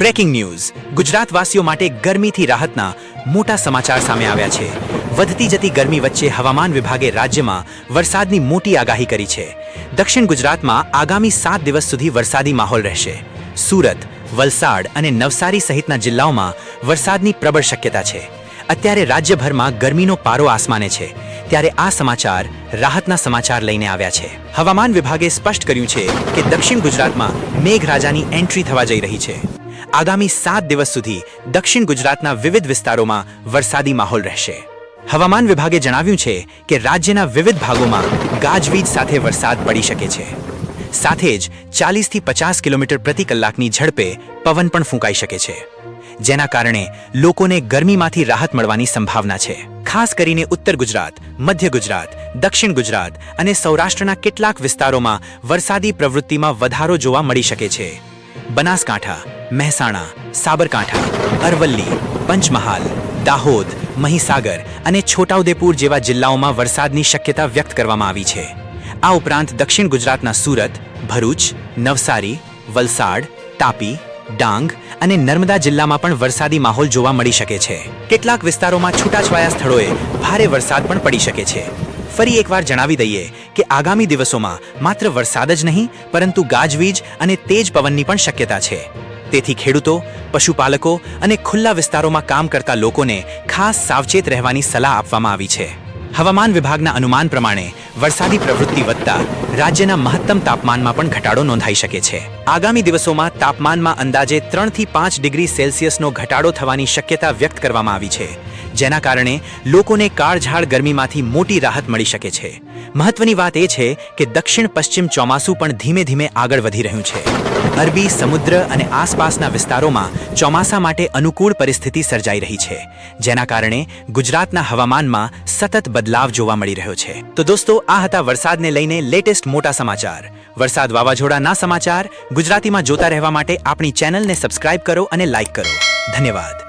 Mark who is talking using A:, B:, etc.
A: Breaking news ગુજરાતવાસીઓ માટે ગરમીથી રાહતના મોટા સમાચાર સામે આવ્યા છે। વધતી જતી ગરમી વચ્ચે હવામાન વિભાગે રાજ્યમાં વરસાદની મોટી આગાહી કરી છે। દક્ષિણ ગુજરાતમાં આગામી 7 દિવસ સુધી વરસાદી માહોલ રહેશે। સુરત, વલસાડ અને નવસારી સહિતના જિલ્લાઓમાં વરસાદની પ્રબળ શક્યતા છે। અત્યારે રાજ્યભરમાં ગરમીનો પારો આસમાને છે, ત્યારે આ સમાચાર રાહતના સમાચાર લઈને આવ્યા છે। હવામાન વિભાગે સ્પષ્ટ કર્યું છે કે દક્ષિણ ગુજરાતમાં મેઘરાજાની એન્ટ્રી થવા જઈ રહી છે। આગામી 7 દિવસ સુધી દક્ષિણ ગુજરાતના વિવિધ વિસ્તારોમાં વરસાદી માહોલ રહેશે। હવામાન વિભાગે જણાવ્યું છે કે રાજ્યના વિવિધ ભાગોમાં ગાજવીજ સાથે વરસાદ પડી શકે છે। સાથે જ 40 થી 50 કિલોમીટર પ્રતિ કલાકની ઝડપે પવન પણ ફૂંકાઈ શકે છે, જેના કારણે લોકોને ગરમીમાંથી રાહત મળવાની સંભાવના છે। ખાસ કરીને ઉત્તર ગુજરાત, મધ્ય ગુજરાત, દક્ષિણ ગુજરાત અને સૌરાષ્ટ્રના કેટલાક વિસ્તારોમાં વરસાદી પ્રવૃત્તિમાં વધારો જોવા મળી શકે છે। બનાસકાંઠા, મહેસાણા, સાબરકાંઠા, અરવલ્લી, પંચમહાલ, દાહોદ, મહીસાગર અને છોટાઉદેપુર જેવા જિલ્લાઓમાં વરસાદની શક્યતા વ્યક્ત કરવામાં આવી છે। આ ઉપરાંત દક્ષિણ ગુજરાતના સુરત, ભરૂચ, નવસારી, વલસાડ, તાપી, ડાંગ અને નર્મદા જિલ્લામાં પણ વરસાદી માહોલ જોવા મળી શકે છે। કેટલાક વિસ્તારોમાં છૂટાછવાયા સ્થળોએ ભારે વરસાદ પણ પડી શકે છે। ફરી એકવાર જણાવી દઈએ કે આગામી દિવસોમાં માત્ર વરસાદ જ નહીં પરંતુ ગાજવીજ અને તેજ પવનની પણ શક્યતા છે। તેથી ખેડૂતો, પશુપાલકો અને ખુલ્લા વિસ્તારોમાં કામ કરતા લોકોને ખાસ સાવચેત રહેવાની સલાહ આપવામાં આવી છે। હવામાન વિભાગના અનુમાન પ્રમાણે વરસાદી પ્રવૃત્તિ વધતા રાજ્યના મહત્તમ તાપમાનમાં પણ ઘટાડો નોંધાઈ શકે છે। આગામી દિવસોમાં તાપમાનમાં અંદાજે 3 થી 5 ડિગ્રી સેલ્સિયસનો ઘટાડો થવાની શક્યતા વ્યક્ત કરવામાં આવી છે, જેના કારણે લોકોને કાળઝાળ ગરમીમાંથી મોટી રાહત મળી શકે છે। મહત્વની વાત એ છે કે દક્ષિણ પશ્ચિમ ચોમાસું પણ ધીમે ધીમે આગળ વધી રહ્યું છે। અરબી સમુદ્ર અને આસપાસના વિસ્તારોમાં ચોમાસા માટે અનુકૂળ પરિસ્થિતિ સર્જાઈ રહી છે, જેના કારણે ગુજરાતના હવામાનમાં સતત બદલાવ જોવા મળી રહ્યો છે। તો દોસ્તો, આ હતા વરસાદને લઈને લેટેસ્ટ મોટા સમાચાર। વરસાદ વાવાઝોડાના સમાચાર ગુજરાતીમાં જોતા રહેવા માટે આપણી ચેનલને સબસ્ક્રાઇબ કરો અને લાઇક કરો। ધન્યવાદ।